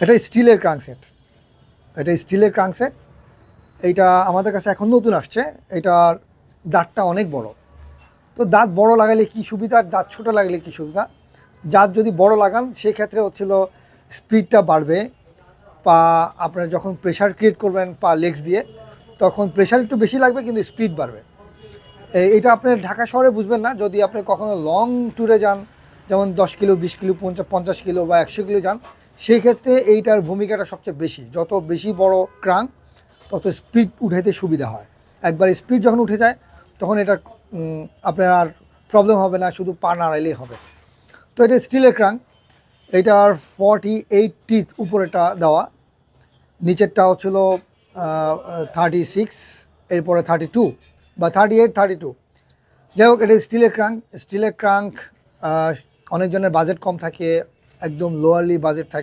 এটা স্টিলের ক্রাঙ্কসেট, এটা স্টিলের ক্রাঙ্কসেট। এইটা আমাদের কাছে এখন নতুন আসছে। এটার দাঁতটা অনেক বড়। তো দাঁত বড় লাগালে কি সুবিধা, আর দাঁত ছোটো লাগলে কি সুবিধা? দাঁত যদি বড় লাগান সেক্ষেত্রে হচ্ছিল স্পিডটা বাড়বে, পা আপনার যখন প্রেশার ক্রিয়েট করবেন পা লেগস দিয়ে, তখন প্রেশার একটু বেশি লাগবে কিন্তু স্পিড বাড়বে। এটা আপনার ঢাকা শহরে বুঝবেন না। যদি আপনি কখনো লং ট্যুরে যান, যেমন 10 কিলো 20 কিলো 50 কিলো বা 100 কিলো যান, সেই ক্ষেত্রে এইটার ভূমিকাটা সবচেয়ে বেশি। যত বেশি বড় ক্রাঙ্ক তত স্পিড উঠাইতে সুবিধা হয়। একবার স্পিড যখন উঠে যায় তখন এটা আপনার আর প্রবলেম হবে না, শুধু পা নাড়াইলেই হবে। তো এটা স্টিলের ক্রাঙ্ক। এইটার 48 টিথ উপরেটা দেওয়া, নিচেরটা হচ্ছিল 36, এরপরে 32 বা 38 32। যাই হোক, এটা স্টিলের ক্রাঙ্ক। স্টিলের ক্রাঙ্ক অনেকজনের বাজেট কম থাকে, একদম লোয়ারলি বাজেট থাকে।